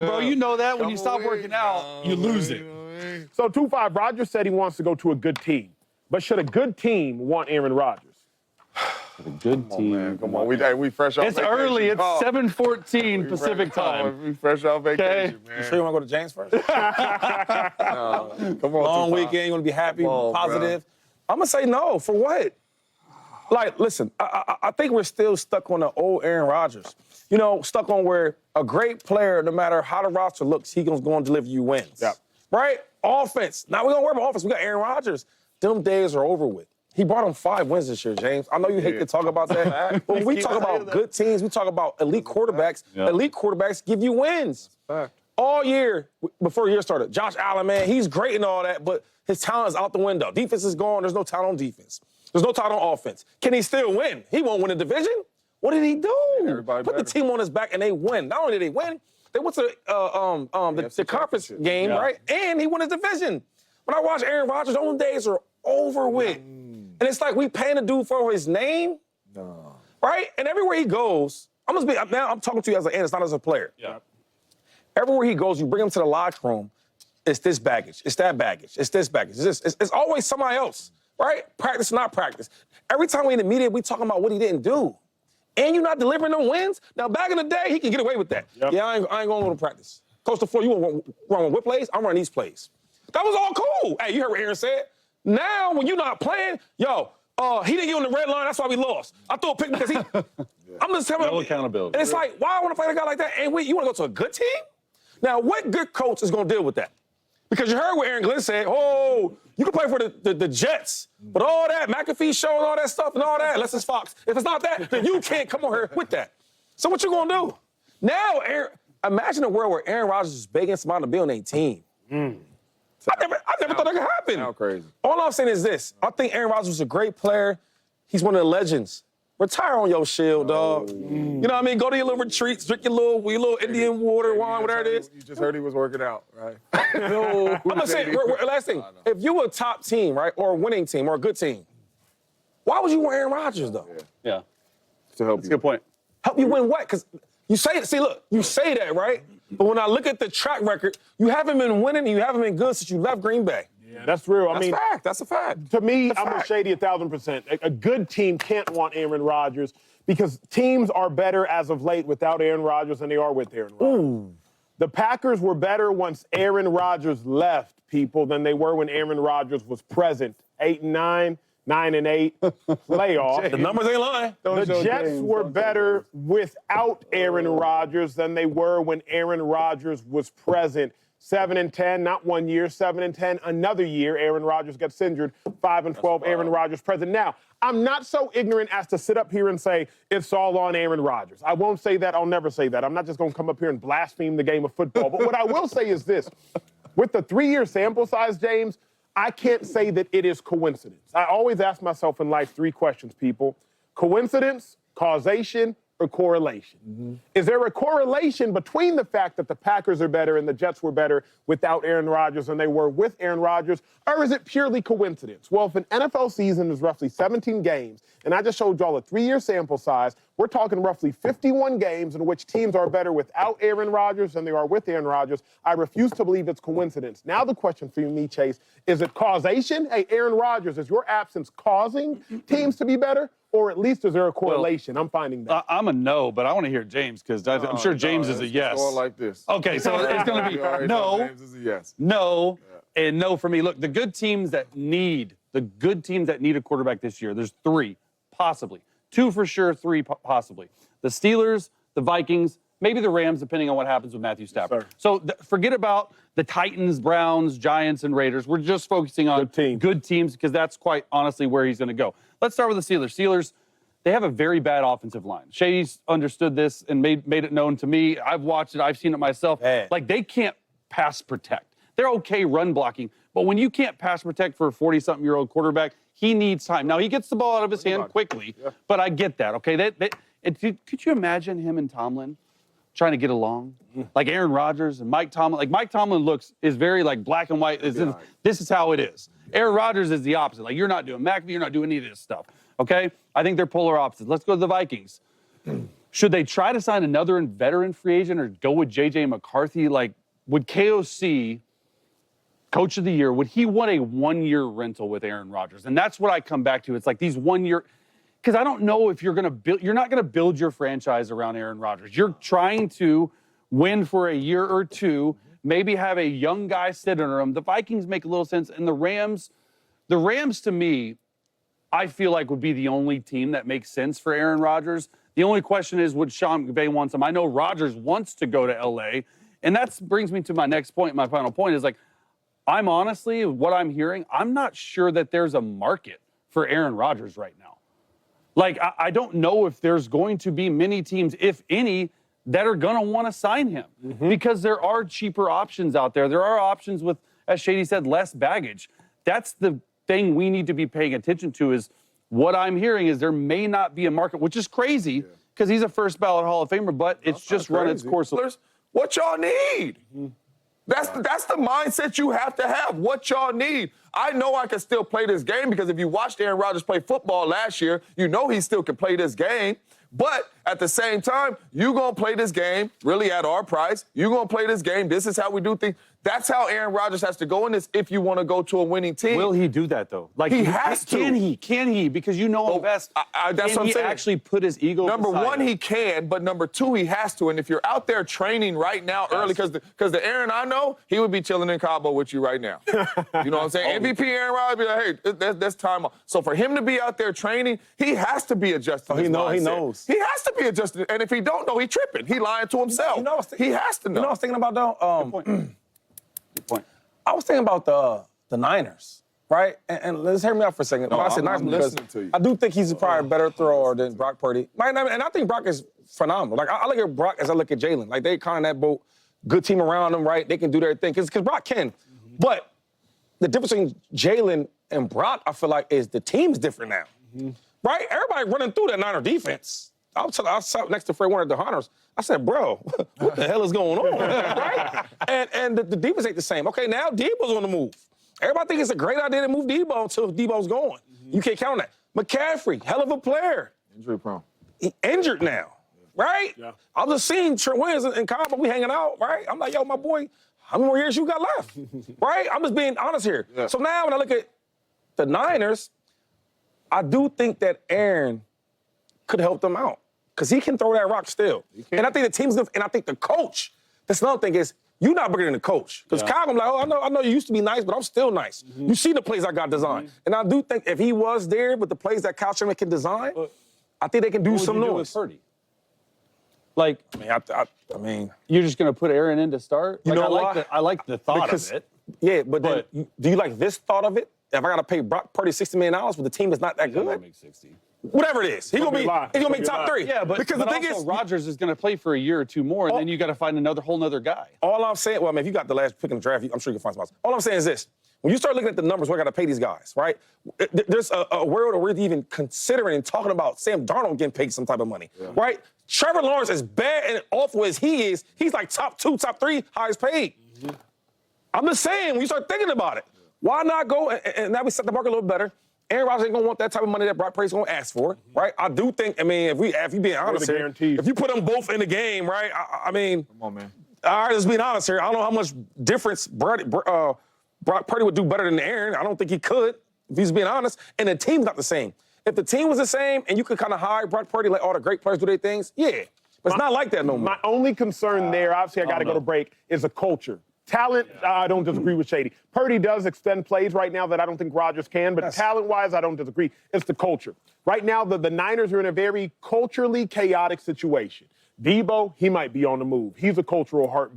Bro, you know that when you stop working out, you lose it. So 2-5, Rodgers said he wants to go to a good team. But should a good team want Aaron Rodgers? A good team. Man, come on. We fresh off It's vacation. early. It's 7:14 Pacific time. We fresh off vacation, man. You sure you want to go to James first? Come on, Long 2-5. weekend, you want to be happy, Come on, positive. I'm going to say no. For what? Like, listen, I think we're still stuck on the old Aaron Rodgers. You know, stuck on where a great player, no matter how the roster looks, he's going to deliver you wins. Yep. Right? Offense. Now we're going to worry about offense. We got Aaron Rodgers. Them days are over with. He brought him 5 wins this year, James. I know you hate to talk about that. But when we talk about good teams, we talk about elite quarterbacks. Yeah. Elite quarterbacks give you wins. All year, before the year started, Josh Allen, man, he's great and all that, but his talent is out the window. Defense is gone. There's no talent on defense. There's no talent on offense. Can he still win? He won't win a division. What did he do? Everybody Put the better. team on his back and they win. Not only did they win, they went to the conference championship. game, right? And he won his division. When I watch Aaron Rodgers, those days are over with. And it's like we paying the dude for his name, right? And everywhere he goes, now I'm talking to you as an analyst, not as a player. Yeah. Everywhere he goes, you bring him to the locker room, it's this baggage, it's that baggage, it's this baggage, it's always somebody else, right? Practice, not practice. Every time we in the media, we talking about what he didn't do. And you're not delivering them wins? Now, back in the day, he could get away with that. Yep. Yeah, I ain't going to go to practice. Coach DeFleur, you want to run what plays? I'm running these plays. That was all cool. Hey, you heard what Aaron said. Now, when you're not playing, he didn't get on the red line, that's why we lost. I threw a pick because he... I'm just telling you. No accountability. And it's like, why I want to play a guy like that? And you want to go to a good team? Now, what good coach is going to deal with that? Because you heard what Aaron Glenn said, you can play for the Jets, but all that, McAfee show and all that stuff and all that, unless it's Fox. If it's not that, then you can't come on here with that. So what you going to do? Now, imagine a world where Aaron Rodgers is begging somebody to be on their team. I never thought that could happen. Sound crazy. All I'm saying is this. I think Aaron Rodgers was a great player. He's one of the legends. Retire on your shield, dog. You know what I mean? Go to your little retreats, drink your little Indian water, wine, whatever it is. You just heard he was working out, right? I'm gonna say, last thing. If you were a top team, right, or a winning team, or a good team, why would you want Aaron Rodgers, though? Yeah. To help That's you. a good point. Help you win what? Because you say, you say that, right? But when I look at the track record, you haven't been winning and you haven't been good since you left Green Bay. Yeah, that's real. That's fact. That's a fact. To me, That's I'm fact. with Shady 1,000%. A good team can't want Aaron Rodgers because teams are better as of late without Aaron Rodgers than they are with Aaron Rodgers. The Packers were better once Aaron Rodgers left, people, than they were when Aaron Rodgers was present. 8-9, 9-8, playoff. The numbers ain't lying. The Jets were better without Aaron Rodgers than they were when Aaron Rodgers was present. 7-10, not 1 year, 7-10, another year. Aaron Rodgers gets injured. 5-12, Aaron Rodgers present. Now, I'm not so ignorant as to sit up here and say it's all on Aaron Rodgers. I won't say that. I'll never say that. I'm not just going to come up here and blaspheme the game of football. But what I will say is this. With the 3-year sample size, James, I can't say that it is coincidence. I always ask myself in life 3 questions, people. Coincidence, causation, or correlation? Is there a correlation between the fact that the Packers are better and the Jets were better without Aaron Rodgers than they were with Aaron Rodgers, or is it purely coincidence? Well, if an NFL season is roughly 17 games, and I just showed y'all a 3-year sample size, we're talking roughly 51 games in which teams are better without Aaron Rodgers than they are with Aaron Rodgers. I refuse to believe it's coincidence. Now the question for me, Chase, is it causation? Hey, Aaron Rodgers, is your absence causing teams to be better? Or at least is there a correlation? I'm finding that. I'm a no, but I want to hear James because I'm sure James is a yes. It's going like this. Okay, so it's going to You already be know no, James is a yes. no, and no for me. Look, the good teams that need a quarterback this year, there's 3, possibly. 2 for sure, 3 possibly. The Steelers, the Vikings, maybe the Rams, depending on what happens with Matthew Stafford. Yes, so forget about the Titans, Browns, Giants, and Raiders. We're just focusing on good teams because that's quite honestly where he's going to go. Let's start with the Steelers. Steelers, they have a very bad offensive line. Shady's understood this and made it known to me. I've watched it. I've seen it myself. Like, they can't pass protect. They're okay run blocking, but when you can't pass protect for a 40-something-year-old quarterback, he needs time. Now, he gets the ball out of his hand quickly, but I get that, okay? Could you imagine him and Tomlin trying to get along? Like Aaron Rodgers and Mike Tomlin. Like, Mike Tomlin is very, like, black and white. This is how it is. Aaron Rodgers is the opposite. Like, you're not doing McAfee, you're not doing any of this stuff, okay? I think they're polar opposites. Let's go to the Vikings. Should they try to sign another veteran free agent or go with J.J. McCarthy? Like, would KOC, Coach of the Year, would he want a one-year rental with Aaron Rodgers? And that's what I come back to. It's like these 1 year, because I don't know if you're not going to build your franchise around Aaron Rodgers. You're trying to win for a year or two, maybe have a young guy sit under him. The Vikings make a little sense, and the Rams to me, I feel like would be the only team that makes sense for Aaron Rodgers. The only question is, would Sean McVay want him? I know Rodgers wants to go to LA, and that brings me to my next point. My final point is, like, I'm honestly, what I'm hearing, I'm not sure that there's a market for Aaron Rodgers right now. Like, I don't know if there's going to be many teams, if any, that are going to want to sign him because there are cheaper options out there. There are options with, as Shady said, less baggage. That's the thing we need to be paying attention to. Is what I'm hearing is there may not be a market, which is crazy because he's a first ballot Hall of Famer, but it's just run its course. What y'all need? That's the mindset you have to have. What y'all need. I know I can still play this game because if you watched Aaron Rodgers play football last year, you know he still can play this game. But at the same time, you're going to play this game really at our price. You're going to play this game. This is how we do things. That's how Aaron Rodgers has to go in this if you want to go to a winning team. Will he do that, though? Like, he has to. Can he? Because you know him best. That's what I'm saying. Actually put his ego Number beside one, him? he can, but number two, he has to. And if you're out there training right now early, because the Aaron I know, he would be chilling in Cabo with you right now. You know what I'm saying? MVP Aaron Rodgers be like, hey, that's time off. So for him to be out there training, he has to be adjusted. He knows. He has to be adjusted. And if he don't know, he tripping. He lying to himself. He has to know. You know what I was thinking about, though? Good point. I was thinking about the Niners, right? And let's hear me out for a second. When I say Niners, I'm because listening to you. I do think he's probably a better thrower than Brock Purdy. And I think Brock is phenomenal. Like, I look at Brock as I look at Jalen. Like, they kind of that boat, good team around them, right? They can do their thing. Because Brock can. But the difference between Jalen and Brock, I feel like, is the team's different now. Right? Everybody running through that Niner defense. I was next to Fred Warner at the Hunters. I said, bro, what the hell is going on? Right? And the defense ain't the same. Okay, now Debo's on the move. Everybody thinks it's a great idea to move Debo until Debo's gone. You can't count on that. McCaffrey, hell of a player. Injury prone. He injured now, right? Yeah. I was just seeing Trent Williams and Cobb, we hanging out, right? I'm like, yo, my boy, how many more years you got left? Right? I'm just being honest here. Yeah. So now when I look at the Niners, I do think that Aaron could help them out because he can throw that rock still. And I think the team's good, and I think the coach, that's another thing is, you're not bigger than the coach. Because Kyle, I'm like, oh, I know you used to be nice, but I'm still nice. You see the plays I got designed. And I do think if he was there with the plays that Kyle Sherman can design, I think they can do some noise. Like, I mean, you're just going to put Aaron in to start? You know I like the thought of it. Yeah, but then, do you like this thought of it? If I got to pay Brock Purdy $60 million with the team that's not that good? Make 60. Whatever it is. He's going to be top three. Yeah, but because the thing is, Rodgers is going to play for a year or two more, and then you got to find whole nother guy. All I'm saying, well, I mean, if you got the last pick in the draft, I'm sure you can find somebody else. All I'm saying is this. When you start looking at the numbers, we got to pay these guys, right? There's a world where we're even considering and talking about Sam Darnold getting paid some type of money, right? Trevor Lawrence, as bad and awful as he is, he's like top 2, top 3 highest paid. I'm just saying, when you start thinking about it, why not go, and now we set the market a little better. Aaron Rodgers ain't gonna want that type of money that Brock Purdy's gonna ask for, right? I do think, I mean, if you being honest here, if you put them both in the game, right? I mean, come on, man. All right, let's be honest here. I don't know how much difference Brock Purdy would do better than Aaron. I don't think he could, if he's being honest. And the team's not the same. If the team was the same and you could kind of hire Brock Purdy, let all the great players do their things, yeah. But it's not like that no more. My only concern there, obviously I got to go to break, is a culture. Talent, I don't disagree with Shady. Purdy does extend plays right now that I don't think Rodgers can, but talent-wise, I don't disagree. It's the culture. Right now, the Niners are in a very culturally chaotic situation. Debo, he might be on the move. He's a cultural heartbeat.